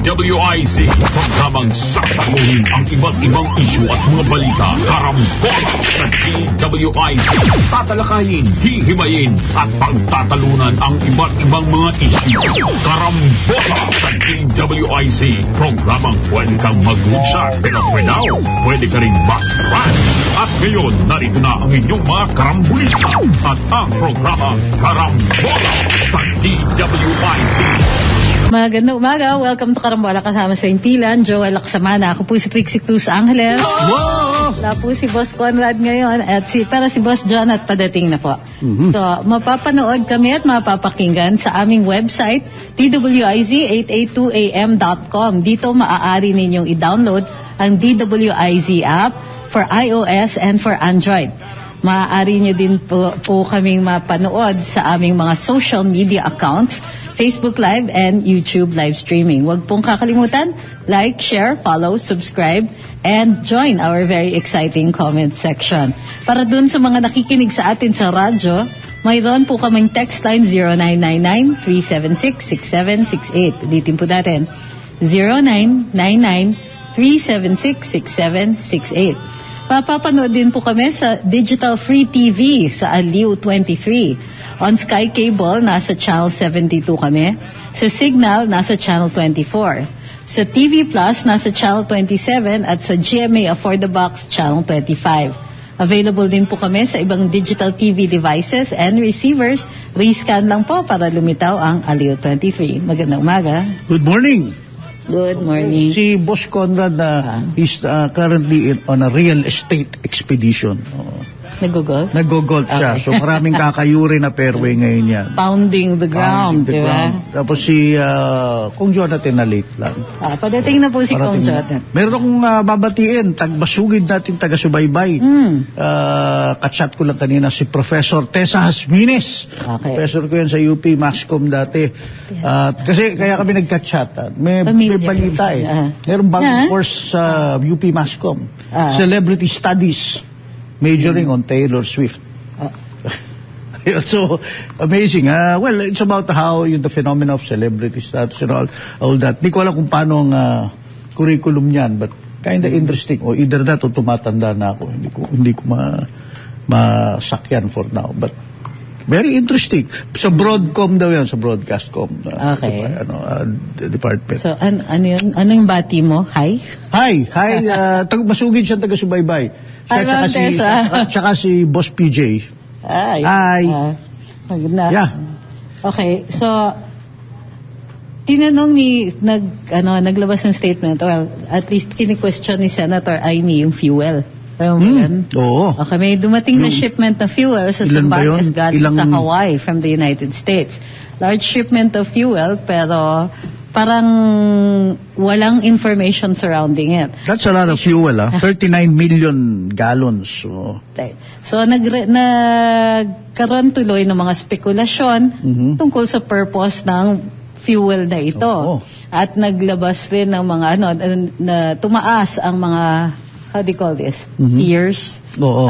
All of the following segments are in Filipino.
DWIZ, programang sasaguhin ang iba't ibang isyu at mga balita. Karambola sa DWIZ. Tatalakayin, hihimayin at pagtatalunan ang iba't ibang mga isyu. Karambola sa DWIZ, programang pwede kang mag-chat pero for now, pwede ka rin mag-rant. At ngayon, narito na ang inyong mga karambulista at ang programang Karambola sa DWIZ. Magandang umaga. Welcome to Karambola kasama sa Impilan, Joel Laksamana. Ako po si Trixie Cruz Angeles. Wow! Wala po si Boss Conrad ngayon at pero si Boss John at padating na po. So, mapapanood kami at mapapakinggan sa aming website dwiz882am.com. Dito maaari ninyong i-download ang DWIZ app for iOS and for Android. Maaari nyo din po kaming mapanood sa aming mga social media accounts, Facebook Live and YouTube live streaming. Huwag pong kakalimutan, like, share, follow, subscribe, and join our very exciting comment section. Para dun sa mga nakikinig sa atin sa radyo, mayroon po kaming text line 0999-376-6768. Ulitin po natin, 0999-376-6768. Mapapanood din po kami sa Digital Free TV sa Aliw 23. On Sky Cable, nasa Channel 72 kami. Sa Signal, nasa Channel 24. Sa TV Plus, nasa Channel 27 at sa GMA Afford the Box, Channel 25. Available din po kami sa ibang digital TV devices and receivers. Rescan lang po para lumitaw ang Aliw 23. Magandang umaga. Good morning. Good morning. Si Boss Conrad is currently on a real estate expedition. Nag-golf? Nag-golf siya. So maraming kakayuri na fairway ngayon yan. Pounding the ground, di ba? Tapos si Kung Jonathan na late lang. Padating na po si Kung Jonathan. Meron akong babatiin, tagbasugid natin, taga-subaybay. Katchat ko lang kanina si Professor Tessa Hasmines. Okay. Professor ko yan sa UP Mascom dati. Kasi kaya kami nagkatchat. May balita Meron bagong course sa UP Mascom. Celebrity Studies. Majoring on Taylor Swift. So, amazing. Well, it's about how the phenomenon of celebrity status and all that. Di ko alam kung paano ang curriculum niyan, but kind of interesting. O either that o tumatanda na ako. Hindi ko masakyan for now. But very interesting. Sa Broadcom daw yan, sa Broadcastcom. Okay. Department. So, ano yun? Ano yung bati mo? Hi? Hi. Masugid siya, taga-subaybay. Tsaka si Boss PJ. Hi. Maganda. Yeah. Okay, so tinanong naglabas ng statement, well, at least kini-question ni Senator Amy yung fuel. Oo. Okay, may dumating na shipment ng fuel sa Zambales galing sa Hawaii from the United States. Large shipment of fuel, pero parang walang information surrounding it. That's a lot of fuel, 39 million gallons. So nagkaroon tuloy ng mga spekulasyon tungkol sa purpose ng fuel na ito. At naglabas rin ng mga na tumaas ang mga, how do you call this? Fears. Oo.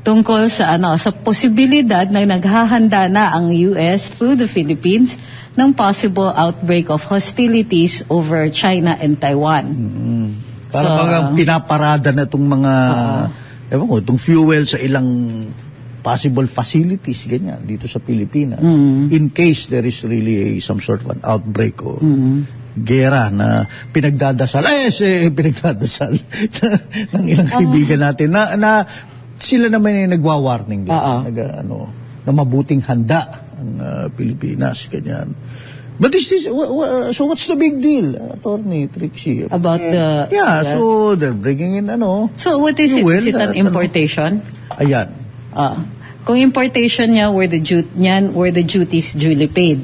Tungkol sa sa posibilidad na naghahanda na ang US through the Philippines ng possible outbreak of hostilities over China and Taiwan. Parang pinaparada na itong mga itong fuel sa ilang possible facilities ganyan dito sa Pilipinas. In case there is really some sort of an outbreak o gera na pinagdadasal ng ilang kaibigan natin na sila naman ay nagwa-warning din. Na mabuting handa ang Pilipinas, ganyan. But so what's the big deal, Attorney Trixie? About the... so they're bringing in So what is it? Is it an importation? Ayan. Kung importation niya, were the duties duly paid?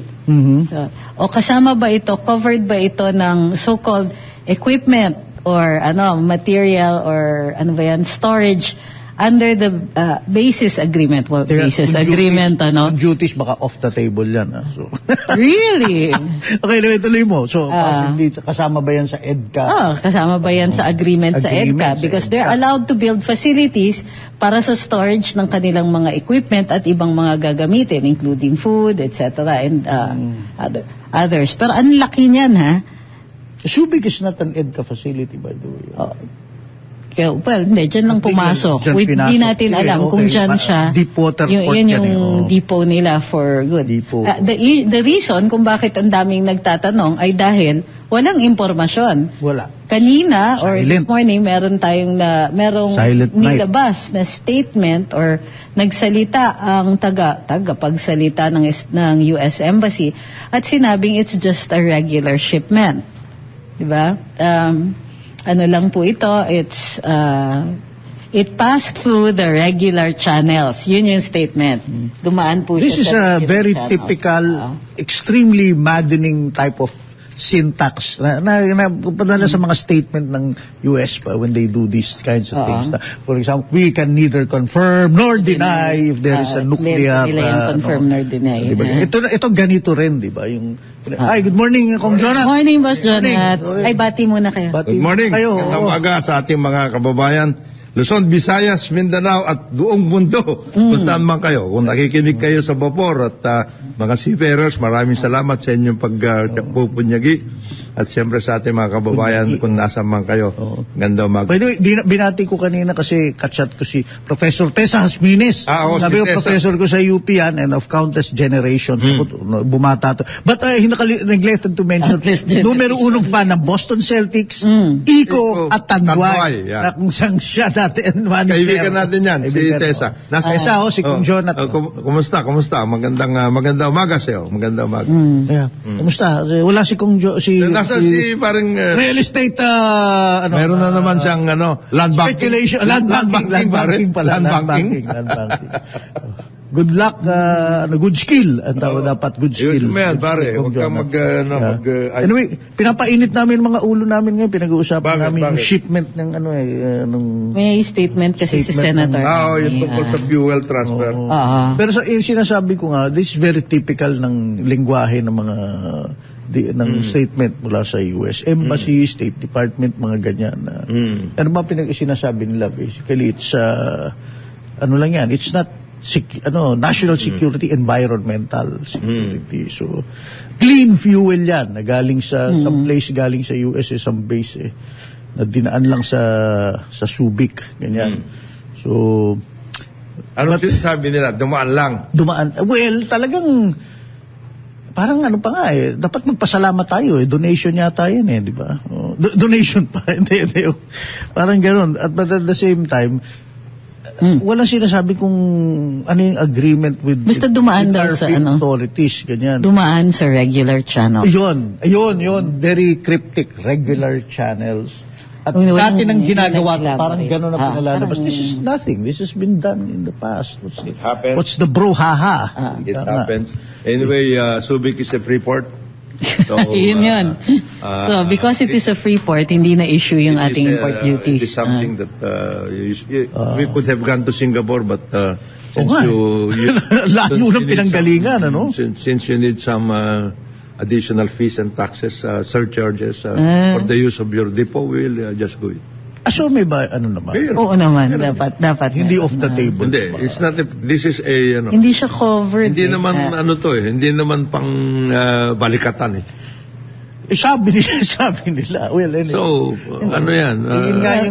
O kasama ba ito, covered ba ito ng so-called equipment or material or storage under the basis agreement. Well, basis agreement, duties baka off the table yan. So. Really? Okay, tuloy mo. So, kasama ba yan sa EDCA? Kasama ba yan sa agreement sa EDCA? Because they're allowed to build facilities para sa storage ng kanilang mga equipment at ibang mga gagamitin, including food, etc. and others. Pero ang laki niyan, ha? Subic is not an EDCA facility, by the way. Kaya, well, hindi, dyan lang pumasok. Hindi natin alam kung dyan siya. Deep water port yun yung depot nila for good. The reason kung bakit ang daming nagtatanong ay dahil walang impormasyon. Wala. Kanina or this morning merong nilabas na statement or nagsalita ang tagapagsalita ng US Embassy at sinabing it's just a regular shipment. Diba? Ano lang po ito, it passed through the regular channels. Yun yung statement. Dumaan po This siya is a very typical, extremely maddening type of syntax na padala sa mga statement ng US pa when they do these kinds of things. For example, we can neither confirm nor deny if there is a nuclear... confirm nor deny. Diba? Ito ganito rin, di ba? Ay, good morning, Kong Jonat. Good morning, Boss Jonat. Ay, bati muna kayo. Good morning. Magandang umaga sa ating mga kababayan. Luzon, Visayas, Mindanao at buong mundo. Kung saan man kayo. Kung nakikinig kayo sa vapor at mga seafarers, maraming salamat sa inyong pagpupunyagi. At siyempre sa ating mga kababayan kung nasa man kayo. Ganda umaga. By the way, binati ko kanina kasi kachat ko si Professor Tessa Hasmines. Sabi ko, professor ko sa UP yan and of countless generations. Bumata to. But neglected to mention, numero unong fan ng Boston Celtics, Iko at Tanduay. Na kung saan siya dati. Kaibigan natin yan, si Tessa. Tessa, si Kong Jonat. Kumusta? Magandang umaga sa'yo. Magandang umaga. Kumusta? Wala si Kong parang real estate meron na naman siyang land banking. Speculation, land banking. Good luck, good skill. Ang tawag dapat, good skill. Pare, huwag kang anyway, pinapainit namin mga ulo namin ngayon. Pinag-uusapan namin yung shipment ng may statement kasi si Senator. Yung tungkol sa fuel transfer. Pero yung sinasabi ko nga, this is very typical ng lingwahe ng mga statement mula sa US Embassy, State Department, mga ganyan. Ano ba sinasabi nila? Basically, it's lang yan. It's not national security, environmental security. So, clean fuel yan. Na galing sa some place, galing sa US, some base na dinaan lang sa Subic. Ganyan. So, ano sinasabi nila? Dumaan lang? Well, talagang parang pa nga dapat magpasalamat tayo donation yata yan di ba? Donation pa, hindi. Parang gano'n. But at the same time, walang sinasabi kung ano yung agreement with basta dumaan daw sa authorities, ganyan. Dumaan sa regular channel. Yun. Very cryptic, regular channels. At dati nang ginagawa, parang gano'n na pinalalabas. This is nothing. This has been done in the past. What's the brouhaha? It happens. Anyway, Subic is a free port. So, yun. So, because it is a free port, hindi na issue yung ating import duties. It is something that we could have gone to Singapore, but since layo ng pinanggalingan, since you need some additional fees and taxes, surcharges for the use of your depot, we'll just go it. So may ba, naman? Oo naman, dapat. Hindi off the table. Hindi, it's not, this is a, hindi siya covered. Hindi naman, hindi naman pang balikatan Sabi nila. Well, anyway. So, yan?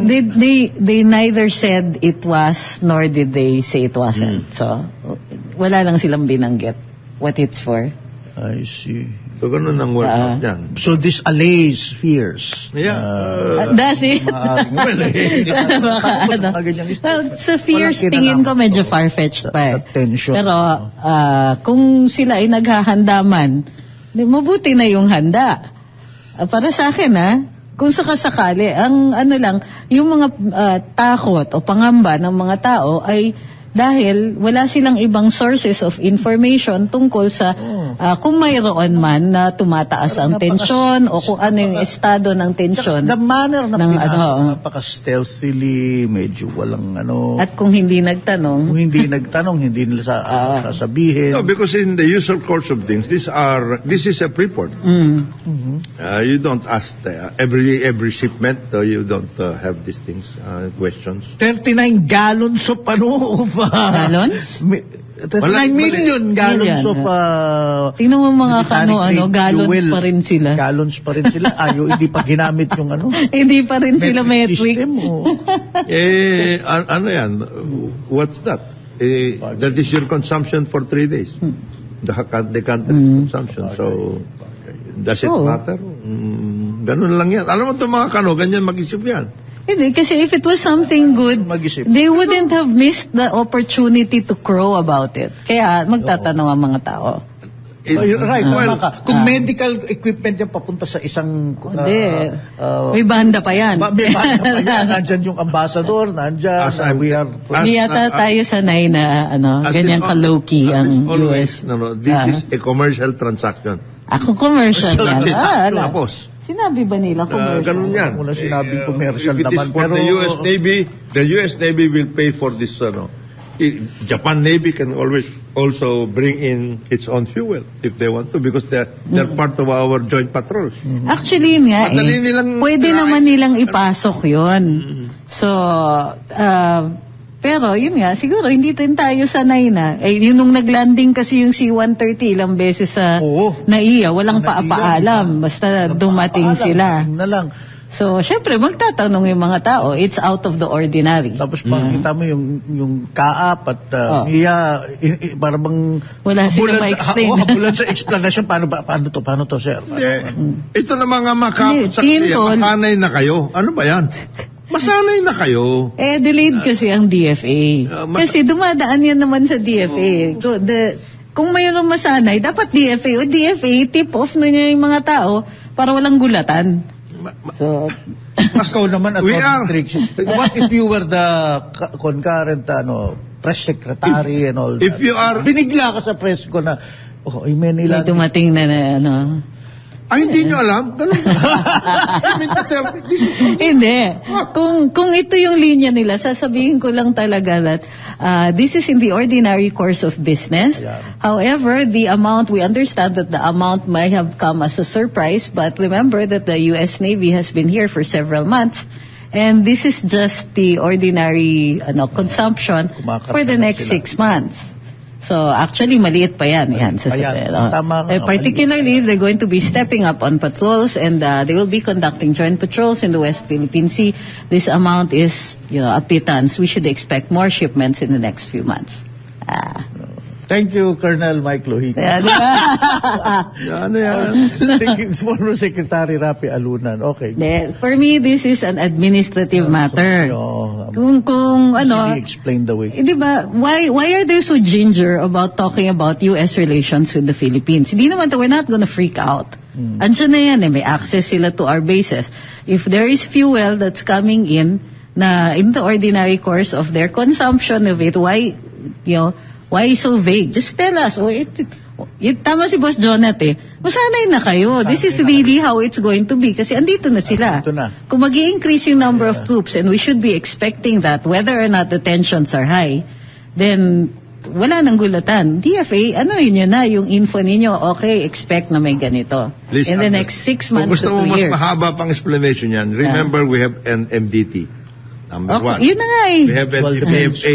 They neither said it was, nor did they say it wasn't. So, wala lang silang binanggit what it's for. I see. So, ganun ang word yan. So, this allays fears. Yeah. Does it? Sa fears, tingin ko medyo far-fetched pa Pero, kung sila ay naghahanda man, mabuti na yung handa. Para sa akin, kung sakasakali, ang yung mga takot o pangamba ng mga tao ay dahil wala silang ibang sources of information tungkol sa kung mayroon man na tumataas ang tensyon o kung ano yung estado ng tensyon. The manner na napaka-stealthily, medyo walang At kung hindi nagtanong, hindi nila sasabihin. No, because in the usual course of things, this is a pre-port. You don't ask every shipment, you don't have these things, questions. 39 gallons of Gallons? 9 million gallons of tingnan mo mga military-grade gallons fuel. pa rin sila. Gallons pa rin sila. Hindi pa ginamit yung Hindi pa rin sila metric. system. Ano yan? What's that? That is your consumption for 3 days. The country consumption. So, does it matter? Ganun lang yan. Alam mo itong mga kano, ganyan mag-isip yan. Hindi, kasi if it was something good, Mag-isip. they wouldn't have missed the opportunity to crow about it. Kaya magtatanong ang mga tao. Right, tama ka. Kung medical equipment yan papunta sa isang... Hindi. May banda pa yan. May banda pa yan. Nandyan yung ambassador, nandyan. We are... Hindi yata tayo sanay na ganyan ka-low-key ang US. This is a commercial transaction. Ako commercial yan. Tapos. Sinabi ba nila commercial? Ganun yan. Wala sinabing commercial if it naman. is for the US Navy will pay for this. Japan Navy can always also bring in its own fuel if they want to because they're part of our joint patrols. Actually nga pwede naman nilang ipasok yun. So, pero yun nga, siguro hindi din tayo sanay na. Yun nung naglanding kasi yung C-130 ilang beses sa NAIA, walang paapaalam. Basta dumating sila. So, syempre, magtatanong yung mga tao. It's out of the ordinary. Tapos makikita mo yung kaap at para bang... Wala sila ma-explain. Habulan sa explanation. Paano to, sir? Ito na mga makapot sa kaya, masanay na kayo. Ano ba yan? Masanay na kayo. Delayed kasi ang DFA. Kasi dumadaan yan naman sa DFA. Kung mayroong masanay, dapat DFA. O DFA, tip off na niya yung mga tao para walang gulatan. So, ikaw naman at what if you were the concurrent press secretary and all that? If you are... Binigla ka sa press ko na, may nila... May dumating na hindi nyo alam? Ganun. Hindi. Kung ito yung linya nila, sasabihin ko lang talaga that this is in the ordinary course of business. However, the amount, we understand that the amount might have come as a surprise, but remember that the US Navy has been here for several months. And this is just the ordinary consumption for the next 6 months. So actually maliit pa yan sa particularly they're going to be stepping up on patrols and they will be conducting joint patrols in the West Philippine Sea. This amount is a pittance. We should expect more shipments in the next few months. Thank you, Colonel Mike Lohiki. Former Secretary Rafi Alunan. Okay. For me, this is an administrative matter. Kung explain the way. Diba, why are they so ginger about talking about U.S. relations with the Philippines? Hindi naman we're not gonna freak out. Andiyan na yan, may access sila to our bases. If there is fuel that's coming in the ordinary course of their consumption of it, why so vague? Just tell us. Tama si Boss Jonathan masanay na kayo. This is really how it's going to be. Kasi andito na sila. Kung mag-i-increase yung number of troops, and we should be expecting that, whether or not the tensions are high, then wala nang gulatan. DFA, yun na, yung info ninyo, okay, expect na may ganito. Please, in the next 6 months to 2 years. Kung gusto mo mas mahaba pang explanation yan, remember we have an MDT. Number one. Yun na nga We have FFA.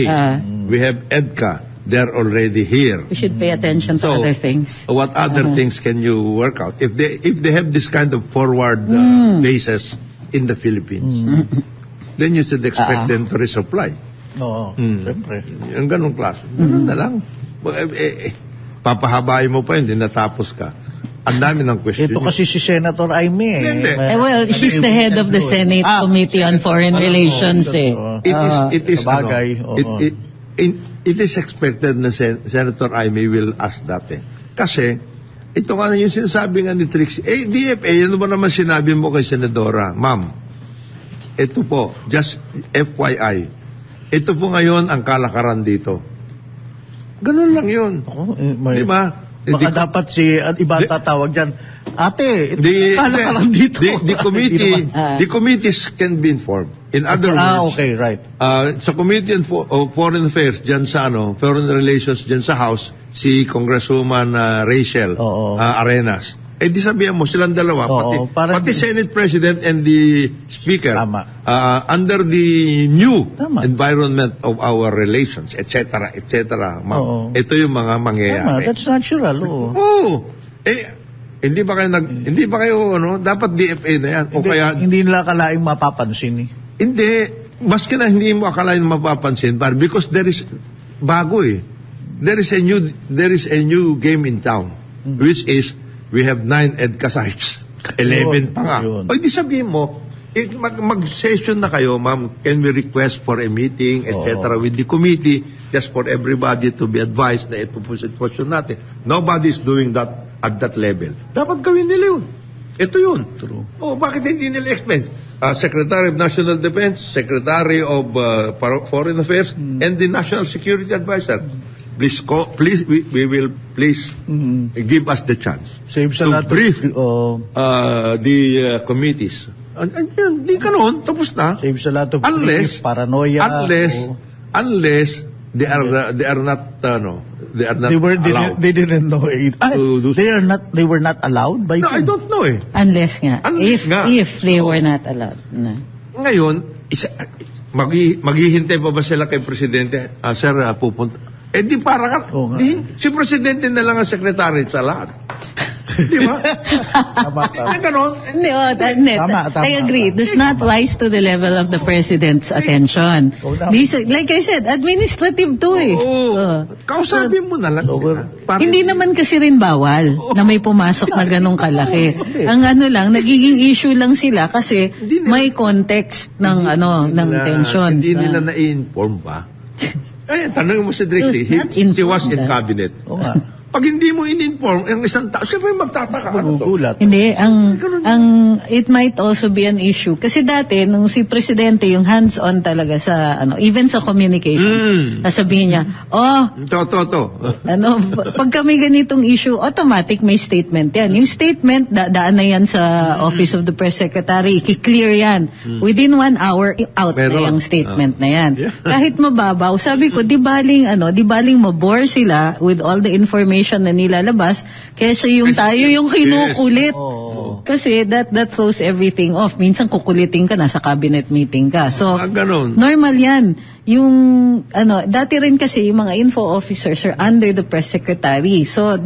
We have EDCA. They're already here. We should pay attention to other things. What other things can you work out? If they have this kind of forward bases in the Philippines, then you should expect them to resupply. Siyempre. Yung ganong klase. Ganun na lang. Papahabain mo pa yun, di natapos ka. Ang dami ng question. Ito kasi si Senator Aimee. Well, she's the head of the Senate Committee on Foreign Relations. It is expected na Senator Aimee will ask that. Kasi, ito nga yung sinasabi nga ni Trixie, DFA, ano ba naman sinabi mo kay Senadora? Ma'am, ito po, just FYI, ito po ngayon ang kalakaran dito. Ganun lang yun. Di ba? Baka dapat iba tatawag dyan. Ate, ito kalakaran dito. The committees can be informed. In other words, okay, right. Sa Committee on Foreign Affairs, dyan sa Foreign Relations, dyan sa House, si Congresswoman Rachel Arenas. di sabihan mo, silang dalawa, Oo, pati Senate President and the Speaker, Tama. under the new Tama. environment of our relations, etc., Oo. ito yung mga Tama, mangyayari. that's natural. Oo. Oo. Hindi ba kayo, dapat DFA na yan? O kaya, Hindi nila kalaing mapapansin. hindi, maski na hindi mo akalain mapapansin, because there is, bago there is a new game in town, which is, we have 9 EDCA sites. 11 pa nga. Yun. O, di sabihin mo, mag-session na kayo, ma'am, can we request for a meeting, etc. with the committee, just for everybody to be advised na ito po sitwasyon natin. Nobody is doing that at that level. Dapat gawin nila yun. Ito yun. True. Bakit hindi nila explain? Secretary of National Defense, Secretary of Foreign Affairs, and the National Security Advisor. Please, we will please give us the chance Saves a to lot brief of, the committees. Hindi ka noon, tapos na. saves a lot of Unless, paranoia. unless they are not allowed. They didn't know it. They were not allowed by No, I don't know Unless nga. Unless nga. If they were not allowed. No. Ngayon, maghihintay pa ba sila kay Presidente? Sir, pupunta. Di para ka, Oo nga. si Presidente na lang ang Secretary sa lahat. Di ba? Tama. Ganon. No, Tama. I agree. Does not rise to the level of the president's attention. Like I said, administrative to Oo. Kausapin mo na lang. Hindi naman kasi rin bawal na may pumasok na ganong kalaki. Ang lang, nagiging issue lang sila kasi may context ng tension. Hindi nila na-inform ba? Tanong mo si Drixie, he was in cabinet. Oo nga. Pag hindi mo in-inform, ang isang tao, siyempre magtataka ka to. Magugulat. Hindi, it might also be an issue. Kasi dati, nung si Presidente, yung hands-on talaga sa, even sa communications, sasabihin niya, pag kami ganitong issue, automatic may statement yan. Yung statement, daan na yan sa Office of the Press Secretary, i-clear yan. Within 1 hour, out na yung statement na yan. Kahit mababaw, sabi ko, di baling mabore sila with all the information na nilalabas, kesa yung tayo yung kinukulit. Kasi that throws everything off. Minsan kukulitin ka, nasa cabinet meeting ka. So, normal yan. Yung, dati rin kasi yung mga info officers are under the press secretary. So,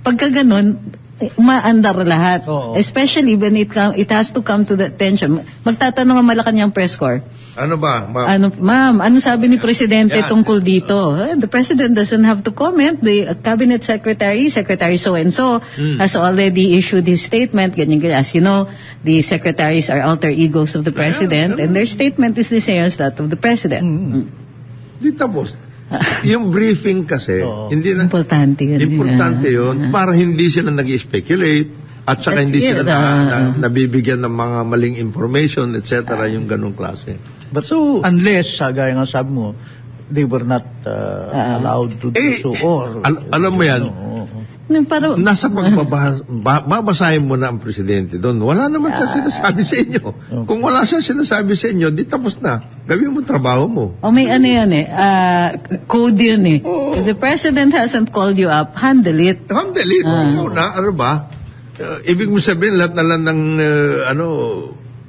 pagka ganun, umaandar lahat. Especially when it has to come to the attention. Magtatanong ang Malacanang press corps. Ano ba? Ma'am, ano sabi ni Presidente tungkol dito? The President doesn't have to comment. The Cabinet Secretary so-and-so, has already issued his statement. Ganyan. As you know, the secretaries are alter egos of the President, and their statement is the same as that of the President. Di tapos. Yung briefing kasi, hindi na... Importante yun. Importante yun, para hindi sila nag-speculate, at saka hindi sila nabibigyan ng mga maling information, etc. Yung ganong klase. But so, unless, gaya nga sabi mo, they were not allowed to do so. Or, alam mo yan, nasa babasahin mo na ang Presidente doon. Wala naman siya sinasabi sa inyo. Kung wala siya sinasabi sa inyo, di tapos na. Gawin mo trabaho mo. May code yun If the President hasn't called you up, handle it. Handle it. Ano ba? Ibig mo sabihin, lahat na lang ng,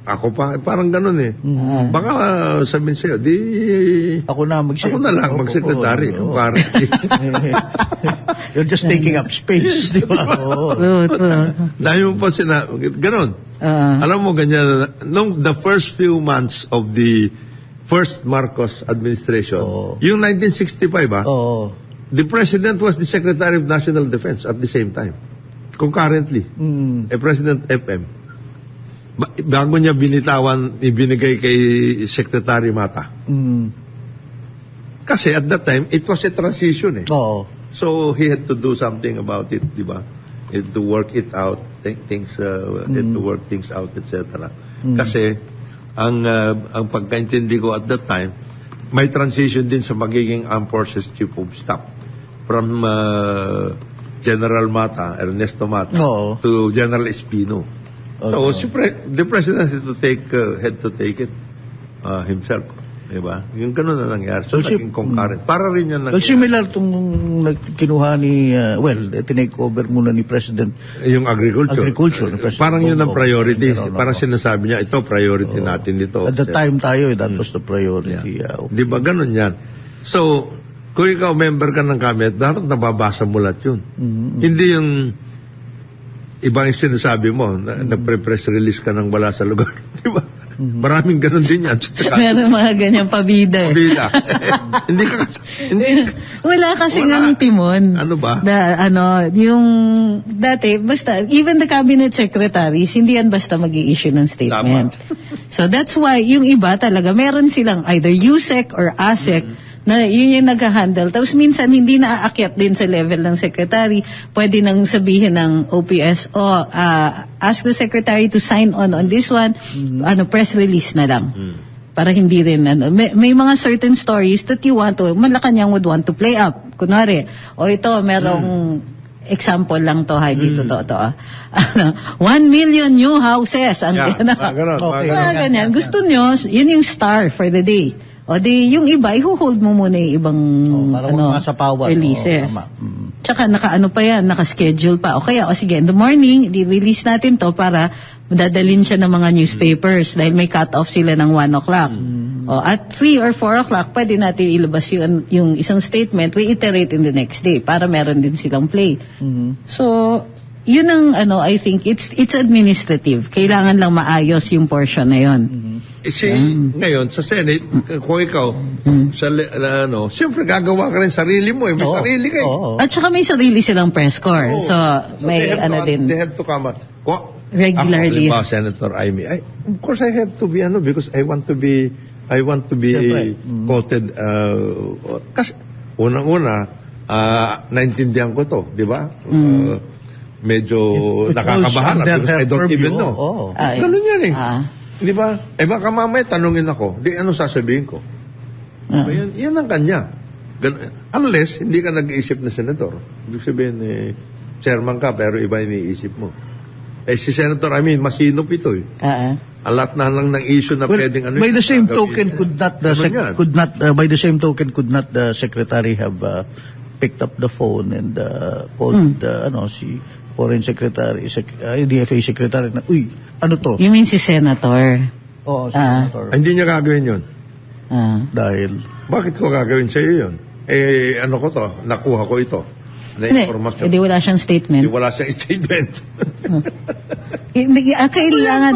ako pa, parang ganun Baka sabihin sa'yo, ako na lang mag-secretary. You're just taking up space, di ba? Dahil mo pa ganun. Alam mo, ganyan, the first few months of the first Marcos administration, yung 1965, the President was the Secretary of National Defense at the same time. Concurrently. President FM. Bago niya ibinigay kay Secretary Mata. Kasi at that time, it was a transition So he had to do something about it, di ba? He had to work it out, things, had to work things out, etc. Kasi, ang pagkaintindi ko at that time, may transition din sa magiging Armed Forces Chief of Staff. From General Mata, Ernesto Mata, to General Espino. So the President had to take it himself. Diba? Yung ganun na nangyari. So, Well, naging concurrent. Para rin yan Well, similar itong kinuha ni, tinake over muna ni President. yung agriculture. Agriculture, President Parang yun ang Bongbong. priority. No. Parang sinasabi niya, ito, priority natin dito. At the time tayo, that was the priority. Di ba ganun yan? So, kung ikaw member ka ng cabinet, dapat nababasa mo lahat yun. Hindi yung ibang sinasabi mo, nagpre-press release ka nang wala sa lugar. Di ba? Maraming ganun din yan. Meron mga ganyang pabida. Pabida. Hindi ka Wala kasi Wala. ng timon. Ano ba? Yung dati, basta, even the cabinet secretaries, hindi yan basta mag-i-issue ng statement. So that's why, yung iba talaga, meron silang either USEC or ASEC, na yun yung nag-handle. Tapos minsan hindi naaakyat din sa level ng secretary. Pwede nang sabihin ng OPS, ask the secretary to sign on this one, press release na lang. Para hindi rin, may mga certain stories that you want to, Malacanang would want to play up. Kunwari, ito, merong example lang to, dito to. 1 million new houses. Ganyan. Gusto nyo, yun yung star for the day. Yung iba, i-hold mo muna yung ibang releases. Tsaka naka-schedule pa. Sige, in the morning, i-release natin to para dadalhin siya ng mga newspapers dahil may cut-off sila ng 1 o'clock. At 3 or 4 o'clock, pwede natin ilabas yung isang statement, reiterate in the next day para meron din silang play. So, yun ang I think it's administrative. Kailangan lang maayos yung portion na yun. Ngayon, sa Senate, kung ikaw, siyempre gagawa ka rin sarili mo. May sarili kayo. At saka may sarili silang press corps. So may din. They have to come out. Regularly. Ako, Senator Amy, of course I have to be, because I want to be quoted. Kasi, unang-una, naintindihan ko to, di ba? Medyo nakakabahala because I don't even know. Ganun yan eh. Di ba? Baka mamaya tanungin ako, ano sasabihin ko? Yan ang kanya. Unless, hindi ka nag-iisip na senador. Ibig sabihin, chairman ka, pero iba iniisip mo. Si Senator, masinop ito eh. Alat na lang ng issue na pwedeng By the same token, could not the secretary have picked up the phone and called si Foreign Secretary, DFA Secretary na, ano to? You mean si Senator? Oo, Senator. Hindi niya gagawin yun. Dahil? Bakit ko gagawin sa'yo yun? Nakuha ko ito. Na informasyon. Hindi wala siyang statement. Hindi wala siyang statement. Kailangan,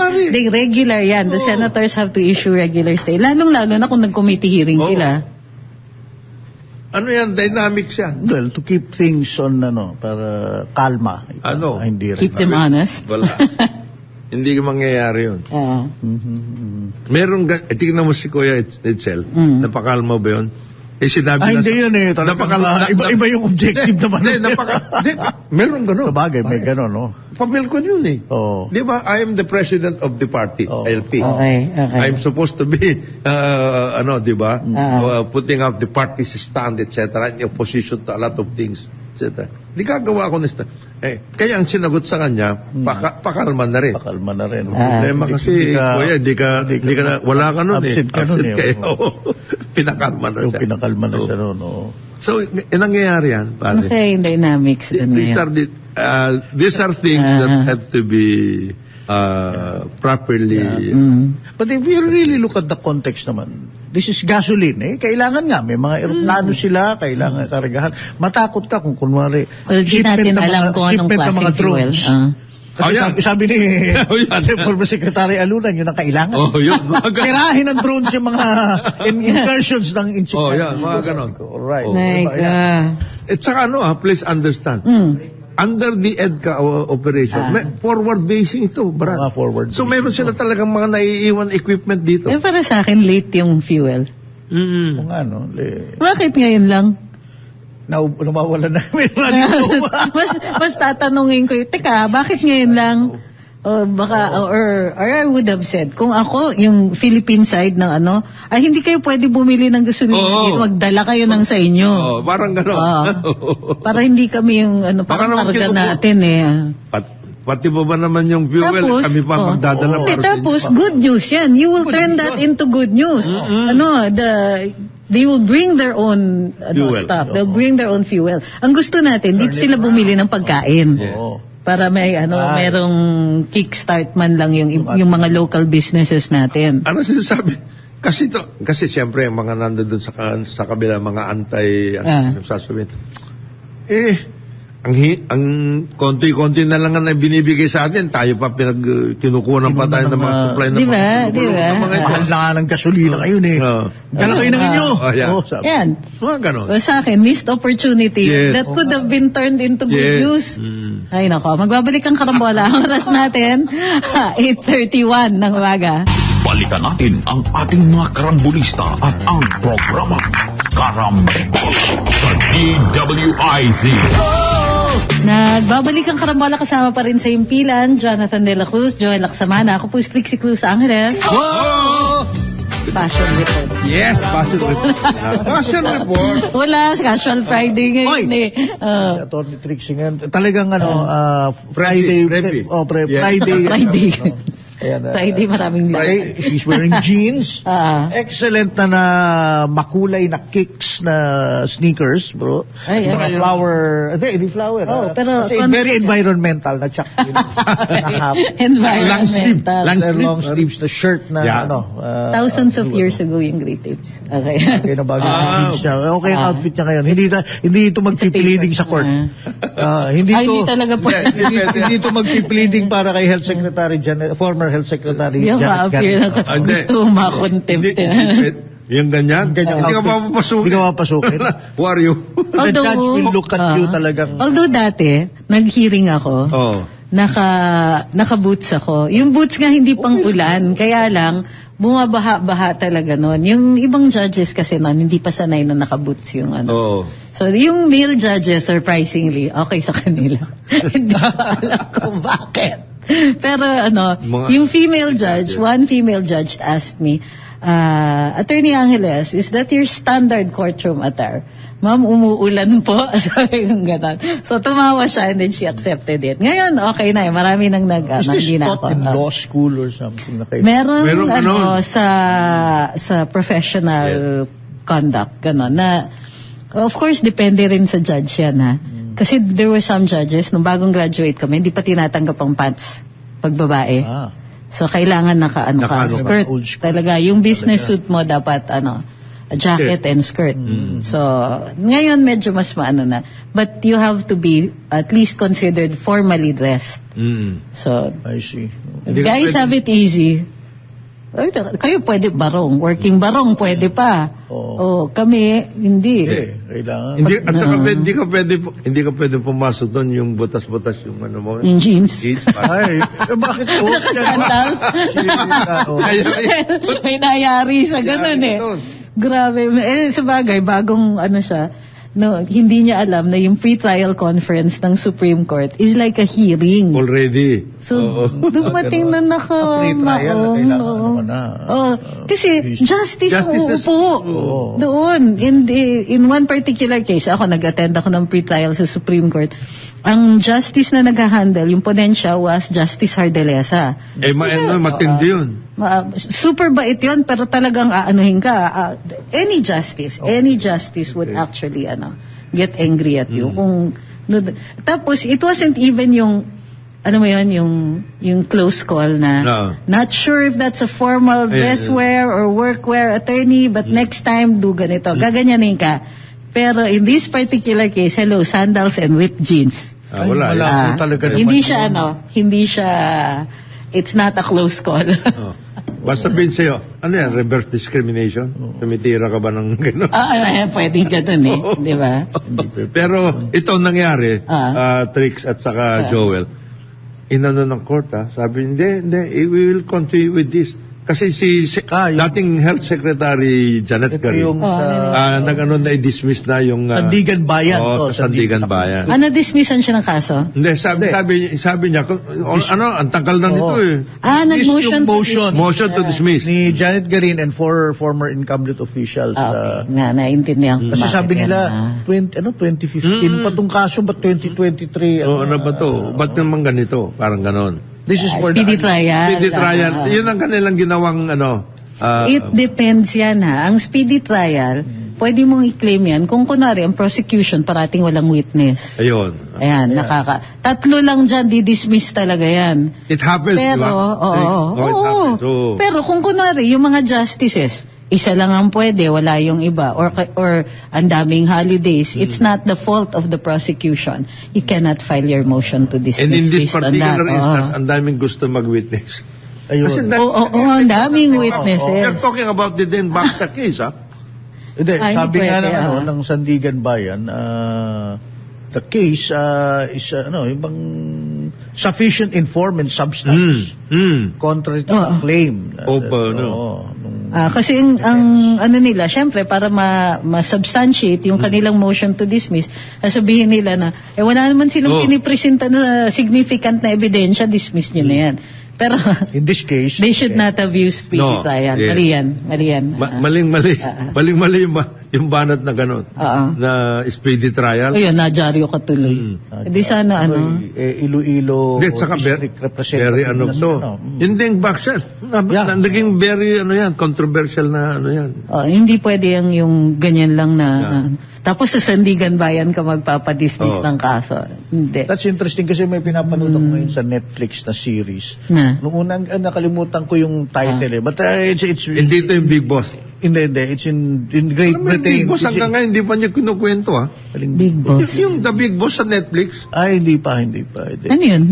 regular yan. The senators have to issue regular statement. Lalong-lalo na kung nag-committee hearing sila. Ano yan? Dynamics yan. Well, to keep things on, para kalma. Hindi rin. Keep them honest. Wala. Hindi mangyayari yun. Meron, tingnan mo si Kuya Edsel, napakalma ba yun? Sinabi na... Hindi yun eh. Iba yung objective naman. Meron gano'n. Sabagay, may gano'n, no? Papel ko yun eh. Di ba, I am the president of the party, LP. Okay. I'm supposed to be, di ba, putting out the party's stand, etc., in opposition to a lot of things, etc. Di gagawa ako nista. Kaya ang sinagot sa kanya, pakalma na rin. Pakalma na rin. Problema kasi, kuya, wala ka nun eh. Absent ka nun eh. Pinakalma na siya. Pinakalma na siya nun, So, nangyayari yan, pare. Okay, dynamics. These are things that have to be properly... But if you really look at the context naman, this is gasoline, Kailangan nga, may mga eroplano sila, kailangan karagahan. Matakot ka kung kunwari, di natin alam kung anong klaseng fuel. Kasi sabi ni former Secretary Alunan, yun ang kailangan. Tirahin ng drones yung mga incursions ng incident. Mga ganon. Alright. At saka please understand, under the EDCA operation, forward-facing ito, Brad. So meron sila talagang mga naiiwan equipment dito. Para sa akin, late yung fuel. Kung Bakit ngayon lang? Nawawala na. mas tatanungin ko, teka, bakit ngayon lang? Or I would have said, kung ako, yung Philippine side ng hindi kayo pwede bumili ng gasolina dito, magdala kayo ng sa inyo. Parang gano'n. Para hindi kami yung, parang karga natin pati mo ba naman yung fuel, kami pa magdadala para sa inyo. Tapos, good news yan. You will turn that into good news. They will bring their own stuff. They'll bring their own fuel. Ang gusto natin, dito sila bumili ng pagkain. Para may merong kickstart man lang yung mga local businesses natin. Ano sinasabi? Kasi siyempre mga nandoon sa kabila mga sasabihin. Ang konti-konti na lang ang binibigay sa atin, tayo pa kinukunan pa tayo ng mga supply ng diba? Mahal na nga ng gasolina ngayon eh. Dala kayo ng inyo. Yan. Mga ganon. Sa akin, missed opportunity that could have been turned into good news. Ay nako, magbabalik ang karambola. Ang oras natin, 8:31 ng umaga. Balikan natin ang ating mga karambulista at ang programa Karambola sa DWIZ. Nagbabalik ang karambola, kasama pa rin sa impilan, Jonathan De La Cruz, Joel Laksamana. Ako po si Trixie Cruz Angeles. Fashion Report. Yes, Fashion Report. Fashion Report. Wala, Casual Friday ngayon eh. Attorney Trixie ngayon. Talagang Friday. Friday. Friday, maraming light. She's wearing jeans. Excellent na makulay na kicks na sneakers, bro. Mga flower. Hindi flower. Pero very environmental na check. Environmental. Long sleeves na shirt na thousands of years ago yung great tips. Okay. Okay na bago yung jeans niya. Okay ang outfit niya ngayon. Hindi ito magpipleading sa court. Hindi ito magpipleading para kay Health Secretary former Health Secretary gusto ma-contempt. Yung ganyan? Hindi ka mapapasukin. Who are you? The judge will look at you talagang. Although dati, nag-hearing ako, naka-boots ako. Yung boots nga hindi pang ulan, kaya lang, bumabaha-baha talaga nun. Yung ibang judges kasi nun, hindi pa sanay na naka-boots yung So, yung male judges, surprisingly, okay sa kanila. Hindi ko alam kung bakit. Pero yung female judge, one female judge asked me, Attorney Angeles, is that your standard courtroom attire? Ma'am, umuulan po. Sabi kong gano'n. So, tumawa siya and then she accepted it. Ngayon, okay na eh. Marami nang hindi na ako. In law school or something? Meron sa professional conduct, gano'n. Na, of course, depende rin sa judge yan, ha? Kasi there were some judges, nung bagong graduate kami, hindi pa tinatanggap ang pants pag babae. So, kailangan skirt. Talaga, yung business suit mo dapat, a jacket and skirt. So, ngayon medyo mas maano na. But you have to be at least considered formally dressed. So, I see. Guys have it easy. Kayo pwede barong. Working barong, pwede pa. Kami, hindi. Kailangan. Hindi ka pwede pumasok doon yung butas-butas yung mo. Yung jeans. Ay, bakit po? Nakasandals. May nayari sa ganun eh. Grabe. Sa bagay, bagong siya, hindi niya alam na yung pre-trial conference ng Supreme Court is like a hearing. Already. So, dumating na pre-trial kasi justice uupo doon. In one particular case, ako nag-attend ako ng pre-trial sa Supreme Court. Ang justice na nag-handle, yung ponensya was Justice Hardelesa. Matindi yun. Super bait yun, pero talagang aanuhin ka. Any justice would actually get angry at you. Tapos, it wasn't even yung close call na not sure if that's a formal dress wear or workwear attorney, but next time do ganito. Gaganyanin ka. Pero in this particular case, sandals and ripped jeans. Wala talaga hindi siya it's not a close call. Basta sabihin sa'yo, reverse discrimination? Tumitira ka ba ng gano'n? Pwedeng ganun eh, di ba? Pero ito nangyari, Trix at saka Joel, inano ng court sabi, hindi, we will continue with this. Kasi dating Health Secretary Janet Ito Garin, yung na-dismiss na yung... Sandigan Bayan. Oo, sa Sandigan Bayan. Na-dismissan siya ng kaso? Hindi, sabi niya, ang tagal na nito eh. Nag-motion. Motion to dismiss. Ni Janet Garin and four former incumbent officials. Okay, naintindihan ko. Kasi bakit sabi yan, nila, 2015 pa tong kaso, but 2023? Ano ba to? Ba't naman ganito? Parang ganon. This is for speedy trial. Speedy trial. Yun ang kanilang ginawang It depends yan ha. Ang speedy trial, pwede mong i-claim yan kung kunwari ang prosecution parating walang witness. Ayun. Ayan, tatlo lang dyan, di-dismiss talaga yan. It happens, di ba? It happens. Pero kung kunwari, yung mga justices, isa lang ang pwede, wala yung iba, or ang daming holidays, it's not the fault of the prosecution. You cannot file your motion to dismiss. And in this based on particular that. instance, ang daming gusto mag-witness. Ayun. Ang daming witnesses. You're talking about the Den Baksa case, ha? Hindi, sabi nga pwede, ng Sandigan Bayan, the case is yung bang sufficient inform and substance contrary to the claim. Kasi ang ano nila, syempre para ma-substantiate yung kanilang motion to dismiss, sabihin nila na wala naman silang pinipresenta na significant na ebidensya, dismiss nyo na yan. Pero in this case, they should not have used speedy trial. Yes. Mali yan. Maling-mali yung banat na gano'n. Na speedy trial. Ayun, nadyaryo ka tuloy. Hindi sana Iloilo district representative. Very Hindi yung Baksa. Naging very controversial na yan. Hindi pwede yung ganyan lang na... Tapos sa Sandigan Bayan ka magpapadismiss ng kaso. Hindi. That's interesting kasi may pinapanood ako ngayon sa Netflix na series. Noong unang nakalimutan ko yung title But it's hindi ito yung Big Boss. Hindi. It's in Great Britain. Big Boss hanggang ngayon, hindi pa niya kinukwento, ha? Big Boss. Yung The Big Boss sa Netflix. Hindi pa. Ano yun?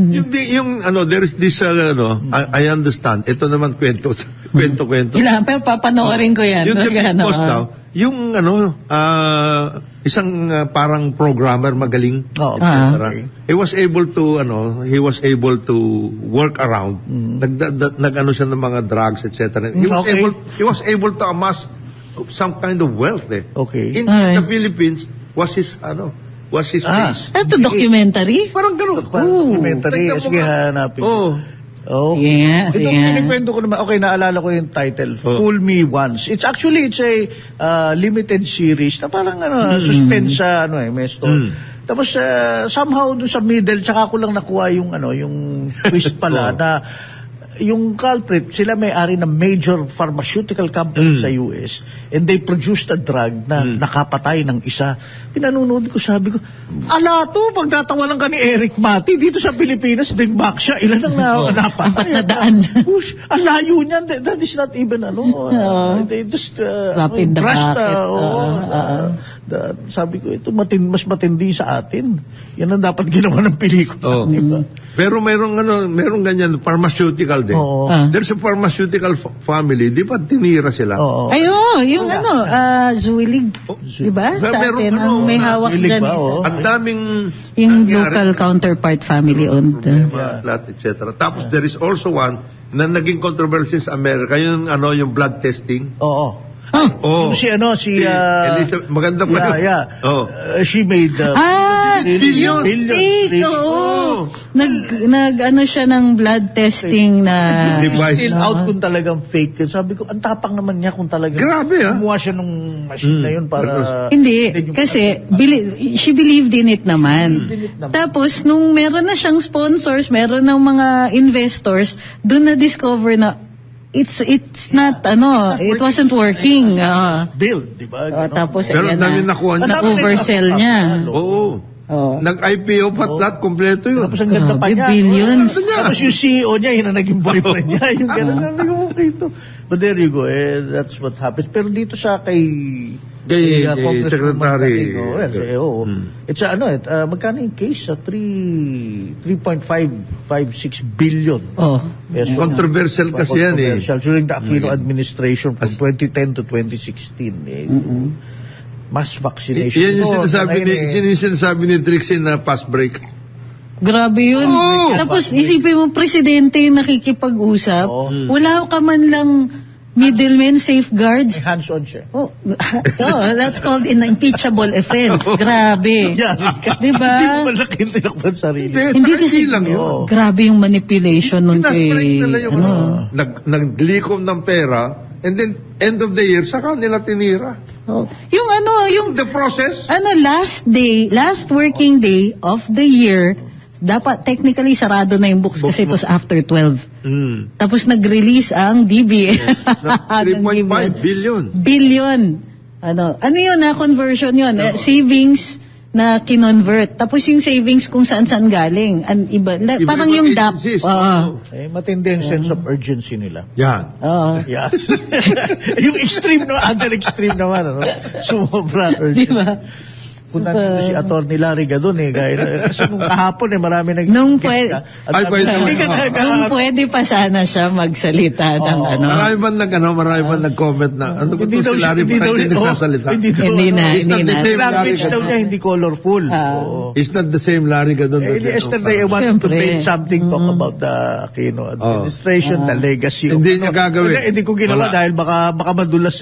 There is this, I understand. Ito naman kwento. Ilan, pero papanoorin ko yan. Yung The Big Boss daw, yung isang parang programmer magaling. He was able to work around. Nag-ano siya ng mga drugs, etc. He was able to amass some kind of wealth eh. In the Philippines was his case. Ito documentary? Parang gano'n. Documentary. Sige, hanapin. Sige. Ito kinikwento ko naman. Okay, naalala ko yung title. Fool Me Once. It's a limited series na parang suspense sa may story. Tapos somehow doon sa middle, tsaka ko lang nakuha yung twist pala na yung culprit, sila may-ari ng major pharmaceutical company sa US and they produced a drug na nakapatay ng isa. Pinanonood ko, sabi ko, pagtatawanan ka ni Eric Mati dito sa Pilipinas, din back siya, ilan ang napatay. Ang layo niyan, that is not even they just brushed sabi ko, ito mas matindi sa atin. Yan ang dapat ginawa ng pelikula. Pero merong ganyan pharmaceutical din. There's a pharmaceutical family, di ba tinira sila? Yung Zuilig, di ba? Sa atin, ang may hawak dyan. Ang daming yung local counterpart family owned. etc. Tapos there is also one na naging controversy sa Amerika, yung blood testing. Elizabeth, maganda pa yun. She made billions. Nag siya ng blood testing na device. Still out kung talagang fake. Sabi ko, ang tapang naman niya kung talagang grabe gumawa siya nung machine na yun para... Hindi, kasi she believed in it naman. Tapos, nung meron na siyang sponsors, meron ng mga investors, doon na-discover na it's not, it wasn't working. Build, di ba? Tapos, pero na-oversell niya. Nag-IPO lahat, kompleto yun. Tapos ang ganda pa niya. Billions. Tapos yung CEO niya, yun ang naging boyfriend niya. Yung gano'n. Sabi ko, okay ito. But there you go, that's what happens. Pero dito sa kay Secretary. It's magkano yung case? 3.556 billion. Controversial kasi yan eh. During the Aquino administration from 2010 to 2016. Mass vaccination. Yan yung sinasabi ni Trixie na pass break. Grabe yun. Oo. Tapos isipin mo, presidente yung nakikipag-usap. Oo. Wala ka man lang middleman safeguards. May hands-on siya. Oh, that's called an impeachable offense. Grabe. Diba? Hindi mo malaki yung tinakpan sarili. Hindi kasi lang yun. grabe yung manipulation nun Pinaspray nila yung naglikom ng pera, and then end of the year, saka nila tinira. Yung The process, last working day of the year, dapat technically sarado na yung books kasi it was after 12. Tapos nag-release ang DBA. 3.5 billion. Billion. Ano yun na conversion yun? Savings na kinonvert. Tapos yung savings kung saan-saan galing. Parang yung DAP. Matindi yung sense of urgency nila. Yan. Yes. Yung extreme naman, other extreme naman, sumobra urgency. Diba? Kung nandito si Atty. Larry Gadon kasi nung kahapon marami Nung pwede pa sana siya magsalita ng Marami ba nag-comment na ano ba hindi si Larry pa hindi nagsasalita? Hindi na. Language daw niya hindi colorful. It's not the same Larry Gadon. Yesterday I wanted to say something talk about the Aquino administration, the legacy. Hindi niya gagawin. Hindi ko ginawa dahil baka madulas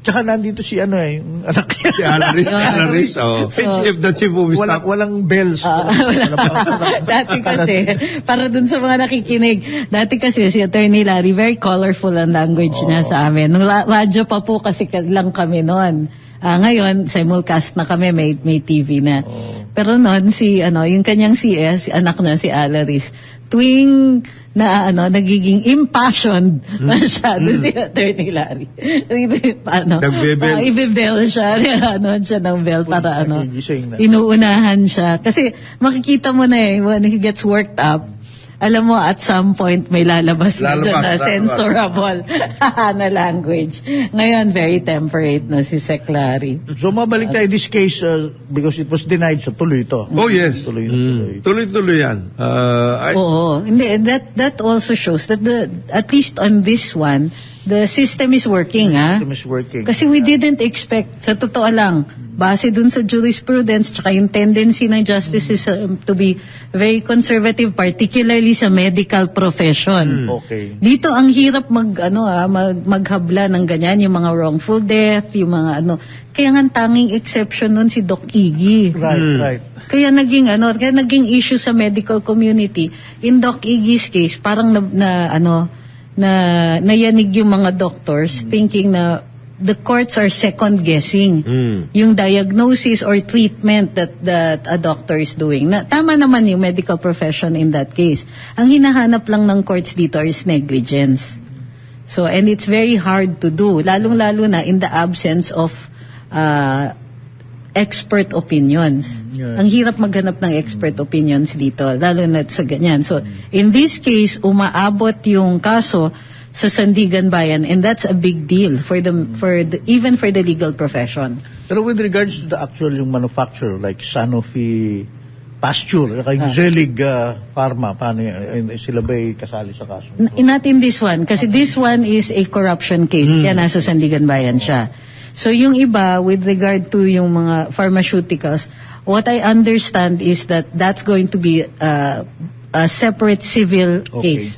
Tsaka nandito si yung anak niya. Si Alaris. The chief of staff. Walang bells. Dati kasi, para dun sa mga nakikinig, dati kasi si Attorney Larry, very colorful ang language niya sa amin. Nung radyo pa po kasi lang kami noon. Ngayon, simulcast na kami, may TV na. Pero noon, yung kanyang CS, anak na si Alaris, tuwing nagiging impassioned masyado si Attorney Larry. Nagbebel. Ibebel siya. Siya ng bell para inuunahan siya. Kasi makikita mo na when he gets worked up, alam mo, at some point, may lalabas na dyan na censorable na language. Ngayon, very temperate na si Sec. Larry. So, mabalik tayo this case because it was denied, so tuloy ito. Oh, yes. Tuloy-tuloy yan. Oo. That also shows that at least on this one, the system is working, The system is working. Kasi we didn't expect, sa totoo lang, base dun sa jurisprudence, tsaka yung tendency ng justices to be very conservative, particularly sa medical profession. Okay. Dito, ang hirap maghabla ng ganyan, yung mga wrongful death, yung mga Kaya nga tanging exception nun si Doc Iggy. Right. Kaya naging issue sa medical community. In Doc Iggy's case, parang nayanig yung mga doctors thinking na the courts are second guessing yung diagnosis or treatment that a doctor is doing. Tama naman yung medical profession in that case. Ang hinahanap lang ng courts dito is negligence. So, and it's very hard to do, lalong-lalo na in the absence of expert opinions. Ang hirap maghanap ng expert opinions dito, lalo na sa ganyan. So, in this case, umaabot yung kaso sa Sandigan Bayan, and that's a big deal even for the legal profession. Pero with regards to the actual yung manufacturer, like Sanofi Pasture, kay Zelig Pharma, paano sila ba'y kasali sa kaso? Not in this one, kasi this one is a corruption case, kaya nasa Sandigan Bayan siya. So yung iba, with regard to yung mga pharmaceuticals, what I understand is that that's going to be a separate civil case.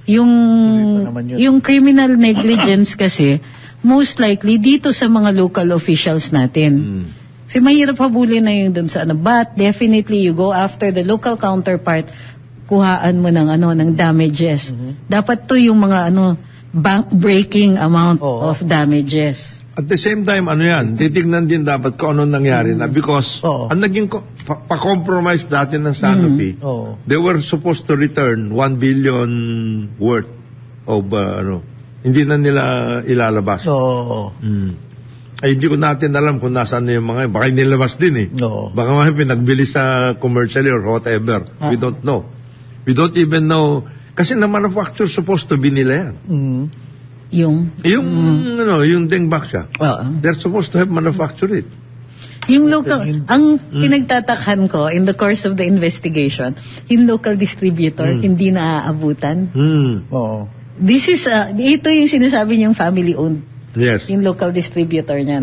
Yung criminal negligence kasi, most likely dito sa mga local officials natin. Kasi mahirap habulin na yung dun sa but definitely you go after the local counterpart, kuhaan mo ng damages. Dapat to yung mga bank-breaking amount of damages. At the same time, titignan din dapat kung ano nangyari na because ang naging pa-compromise dati ng Sanofi, they were supposed to return 1 billion worth of, hindi na nila ilalabas. Ay, hindi ko natin alam kung nasaan na yung mga, baka inilabas din Baka pinagbili sa commercially or whatever. We don't know. We don't even know. Kasi na manufacturer supposed to be nila yan. Yung Dengbaksha. They're supposed to have manufactured it. Yung local, ang pinagtatakhan ko in the course of the investigation, yung local distributor, hindi naaabutan. This is, ito yung sinasabi niyang family-owned. Yes. Yung local distributor niyan.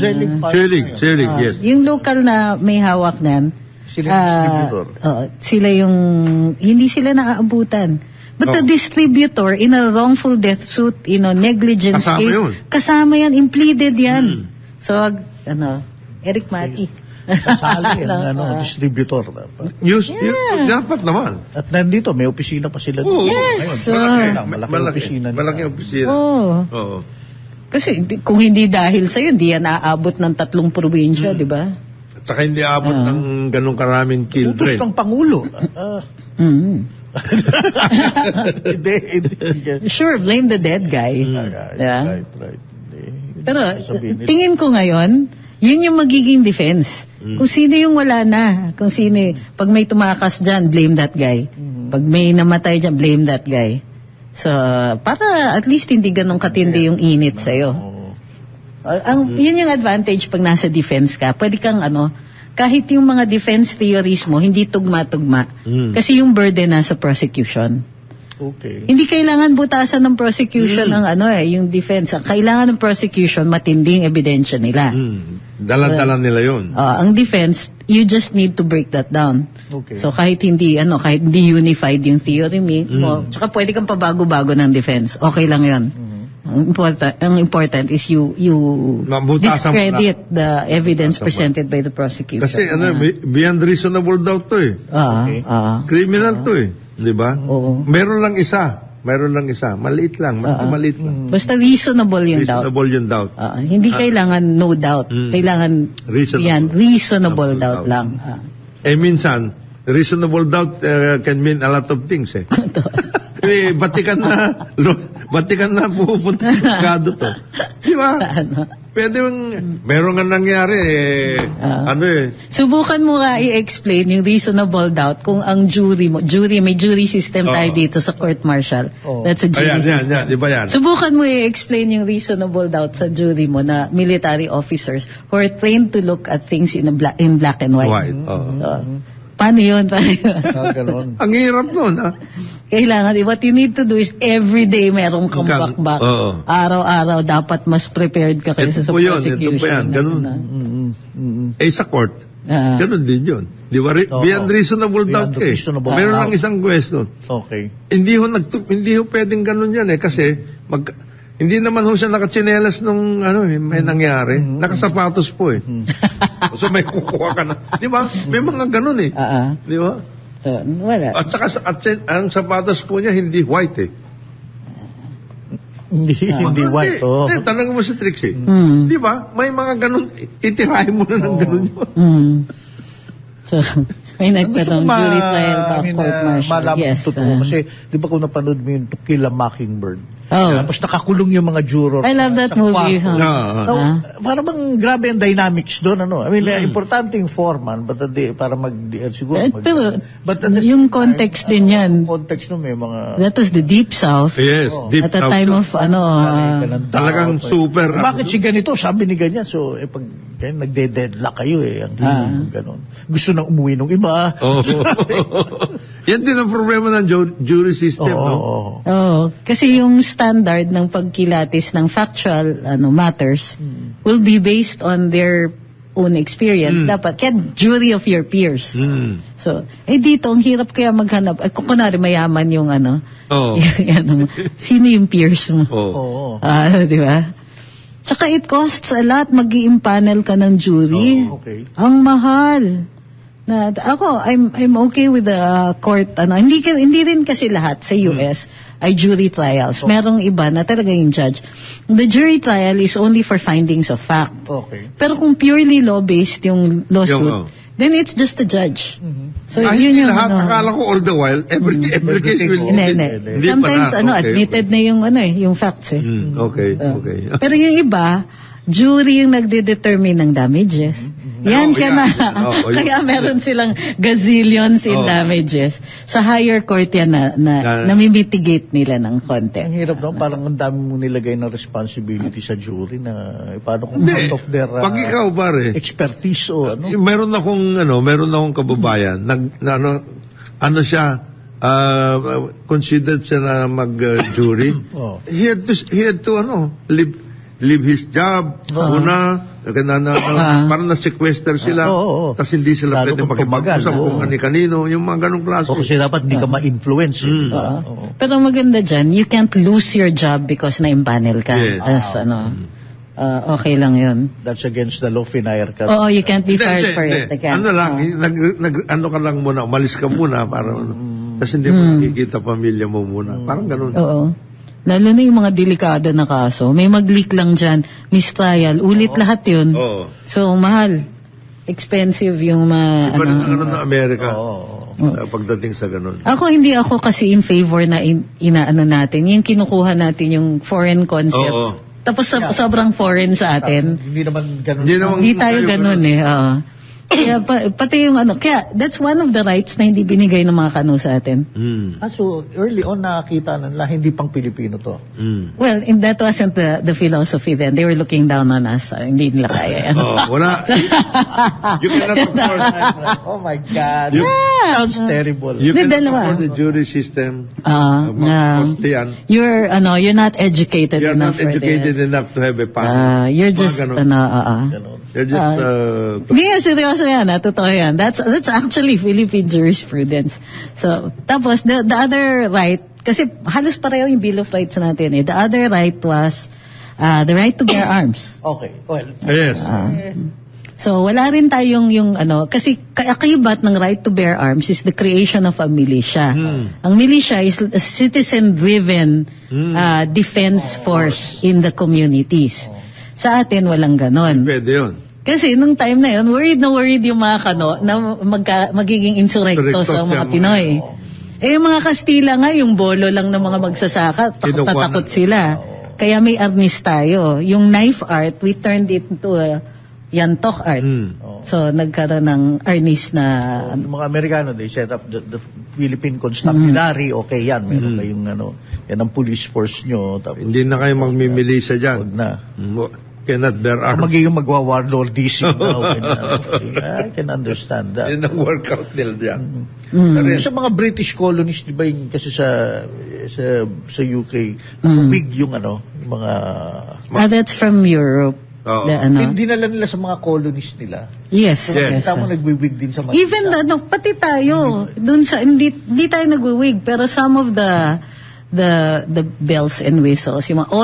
Zelig, yes. Yung local na may hawak niyan, Sila yung distributor. Sila yung, hindi sila naaabutan. But the distributor, in a wrongful death suit, negligence Kasama case, yun. kasama yan, impleaded yan. So, Eric Mati. Sasali ang distributor. Dapat naman. At nandito, may opisina pa sila. Oo. Yes. Malaking opisina. Malaking opisina. Oo. Kasi kung hindi dahil sa'yo, hindi yan aabot ng 3 probinsya, di ba? At saka hindi aabot ng ganong karaming Utos children. ng Pangulo. Sure, blame the dead guy. Yeah. Right. Pero tingin ko ngayon, yun yung magiging defense. Kung sino yung wala na, pag may tumakas dyan, blame that guy. Pag may namatay dyan, blame that guy. So, para at least hindi ganun katindi yung init sa'yo. Yun yung advantage pag nasa defense ka. Pwede kang kahit yung mga defense theories mo, hindi tugma-tugma. Kasi yung burden nasa prosecution. Okay. Hindi kailangan butasan ng prosecution ng yung defense. Ang kailangan ng prosecution, matinding ebidensya nila. Dala-dala nila yun. Ang defense, you just need to break that down. Okay. So kahit hindi unified yung theory mo, tsaka pwede kang pabago-bago ng defense. Okay lang 'yon. Ang important is you discredit the evidence presented by the prosecution. Kasi beyond reasonable doubt to eh. Criminal to eh. Di ba? Oo. Meron lang isa. Maliit lang. Maliit lang. Basta reasonable yung doubt. Reasonable yung doubt. Hindi kailangan no doubt. Kailangan reasonable doubt lang. Minsan, reasonable doubt can mean a lot of things eh. Batikan na pupunta sa abogado to. Di ba? Pwede meron nga nangyari Subukan mo nga i-explain yung reasonable doubt kung ang may jury system tayo dito sa court martial. That's a jury system. Di ba yan? Subukan mo i-explain yung reasonable doubt sa jury mo na military officers who are trained to look at things in black and white. Paano yun? Ang hirap nun. Kailangan, what you need to do is everyday merong kang bakbak. Araw-araw, dapat mas prepared ka kaysa sa prosecution. Ito po yan. Ganun. Sa court, ganun din yun. Di ba? Beyond reasonable doubt eh. Meron lang isang question. Okay. Hindi ho pwedeng ganun yan eh. Kasi, hindi naman ho siya nakatsinelas nung may nangyari. Nakasapatos po eh. So may kukuha ka na. Di ba? May mga ganun eh. Di ba? Wala. At saka ang sapatos po niya hindi white eh. Hindi white. Tanong mo si Trixie. Di ba? May mga ganun. Itirahin mo na ng ganun yun. So, may nagtanong jury trial ba court martial? Yes. Kasi, di ba kung napanood mo yung To Kill a Mockingbird? Tapos nakakulong yung mga juror. I love that movie. Para bang grabe ang dynamics doon. I mean, importante yung foreman, but para siguro. Pero, yung context din yan. Context no, may mga. That was the Deep South. Yes, Deep South. At the time of, talagang super. Bakit si ganito? Sabi ni ganyan. So, pag nagde-deadlock kayo ang ganun. Gusto nang umuwi nung iba. Yan din ang problema ng jury system, kasi yung standard ng pagkilatis ng factual matters will be based on their own experience. Dapat kaya jury of your peers. So, dito ang hirap kaya maghanap. Kung kunwari mayaman yung sino yung peers mo? Di ba? Tsaka it costs a lot mag-i-impanel ka ng jury. Okay. Ang mahal. I'm okay with the court. Hindi rin kasi lahat sa US ay jury trials. Merong iba na talaga yung judge. The jury trial is only for findings of fact. Okay. Pero kung purely law-based yung lawsuit, then it's just a judge. So yun yung lahat. Akala ko all the while, every case will hindi. Sometimes admitted na yung facts eh. Okay. Pero yung iba, jury yung nagde-determine ng damages. Kaya meron silang gazillions in damages. Sa higher court yan na namimitigate nila ng konti. Ang hirap parang ang dami mong nilagay ng responsibility sa jury na paano kung out of their pag ikaw pare expertise o meron akong kababayan siya considered siya na mag-jury. He had to leave his job. Una, Parang na-sequester sila, tapos hindi sila Lalo pwede kung tumagal, makipag-usap kung kanino, yung mga ganong klase. Kasi dapat hindi ka ma-influence. Pero maganda dyan, you can't lose your job because na-impanel ka. Yes. Okay lang yun. That's against the law, finire ka. Oo, you can't be fired for it. Ano lang, ano ka lang muna, umalis ka muna, para, tapos hindi mo nakikita pamilya mo muna. Parang ganun. Oo. Lalo na yung mga delikado na kaso. May mag-leak lang dyan, mistrial, ulit lahat yun. Oo. So, mahal. Expensive yung Iba rin ang ng Amerika. Pagdating sa ganun. Hindi ako kasi in favor na inaano natin. Yung kinukuha natin yung foreign concept. Oo. Tapos sobrang foreign sa atin. Hindi naman ganun. Hindi tayo ganun eh. Kaya pati yung kaya that's one of the rights na hindi binigay ng mga kano sa atin. So early on nakakita na hindi pang Pilipino to. Well, that wasn't the philosophy then. They were looking down on us. Hindi nila kaya yan. Wala. You cannot afford. Oh my God. Sounds terrible. You cannot afford the jury system. You're not educated You're enough not educated enough to have a family. You're just You're just seryoso yan, totoo yan. That's actually Philippine jurisprudence. So, tapos the other right, kasi halos pareho yung Bill of Rights natin eh. The other right was the right to bear arms. Okay. Well, yes. So, wala rin tayong kasi kaibat ng right to bear arms is the creation of a militia. Ang militia is a citizen-driven defense force in the communities. Sa atin, walang ganon. Pwede yun. Kasi nung time na yun, worried yung mga kano na magiging insurrecto sa mga Pinoy. Yung mga Kastila nga, yung bolo lang ng mga magsasaka, takot sila. Kaya may arnis tayo. Yung knife art, we turned it into a yantok art. So, nagkaroon ng arnis na... mga Amerikano, they set up the Philippine Constabulary. Okay yan. Meron kayong yan ang police force nyo. Tapos, hindi na kayo magmimilisa dyan. Huwag na. Cannot bear arms. Magiging magwa-warlordism now. I can understand that. Yun ang workout nila dyan. Pero sa mga British colonies, di ba yung kasi sa UK, big yung mga... that's from Europe. Dinala nila sa mga colonies nila. Yes. Tama nagwiwig din sa mga... Even pati tayo, dun sa, hindi tayo nagwiwig, pero some of the bells and whistles, yung mga,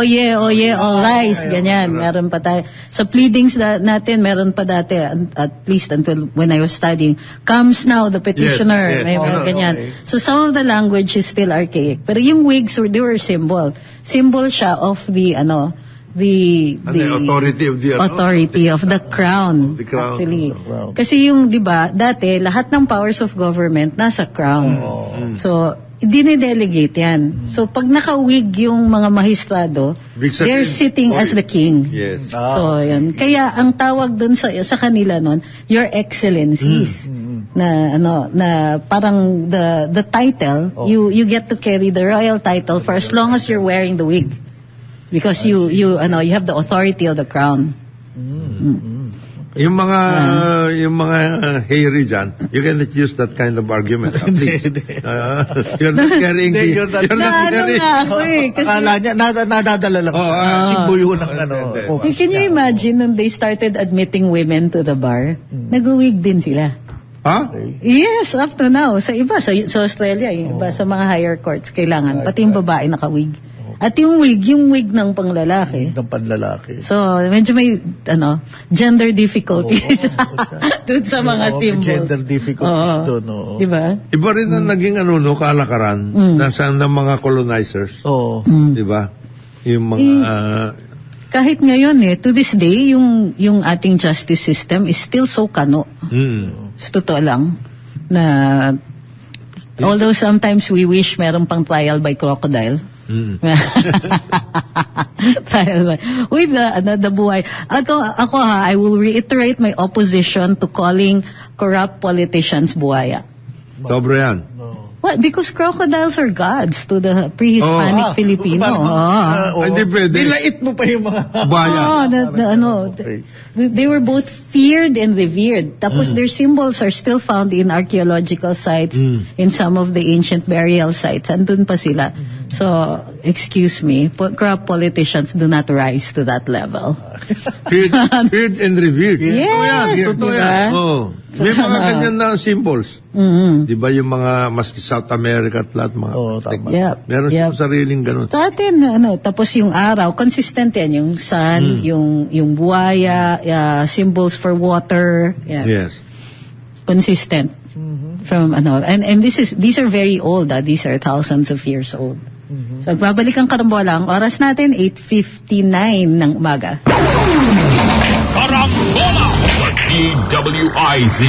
all rise, ganyan, meron pa tayo. Sa pleadings natin, meron pa dati, at least until when I was studying, comes now the petitioner, may ganyan. Okay. So some of the language is still archaic. Pero yung wigs, they were symbol siya of the authority of the crown. The crown. Actually. Kasi yung, di ba, dati, lahat ng powers of government nasa crown. So, dinidelegate yan. So, pag naka-wig yung mga mahistrado, they're sitting as the king. Yes. So, yan. Kaya, ang tawag dun sa kanila nun, Your Excellencies. Na parang the title, you get to carry the royal title for as long as you're wearing the wig. Because you have the authority of the crown. Yung mga hairy dyan, you cannot use that kind of argument. You're not carrying you're not carrying. Akala niya, nadadala lang. Simbuyo ng Can you imagine when they started admitting women to the bar? Nag-wig din sila. Yes, up to now. Sa iba, sa Australia, yung iba sa mga higher courts, kailangan. Pati yung babae naka-wig. At yung wig ng panglalaki. Ng panlalaki. So, medyo may, gender difficulties doon sa mga symbols. Gender difficulties doon, Diba? Iba rin ang naging kalakaran ng mga colonizers. Diba? Yung mga... kahit ngayon to this day, yung ating justice system is still so kano. Totoo lang. Na, although sometimes we wish meron pang trial by crocodile. With the buhay. Ako I will reiterate my opposition to calling corrupt politicians buhaya. Sobre yan. What? Because crocodiles are gods to the pre-Hispanic Filipino. Hindi pwede. Nilait mo pa yung mga... Buhaya. They were both feared and revered. Tapos their symbols are still found in archaeological sites, in some of the ancient burial sites. Andun pa sila. So, excuse me, corrupt politicians do not rise to that level. Feared and revered. Yes, Totoo diba? yan. Oh. May mga ganyan na symbols. Mm-hmm. Di ba yung mga, maski South America at lahat, mga tama. Yep. meron silang sariling ganun. Sa atin, tapos yung araw, consistent yan, yung sun, yung buhaya, symbols for water, yan. Yes. Consistent. From and these are very old, these are thousands of years old. So, babalikan karambola. Ang oras natin, 8:59 ng umaga. Karambola sa DWIZ.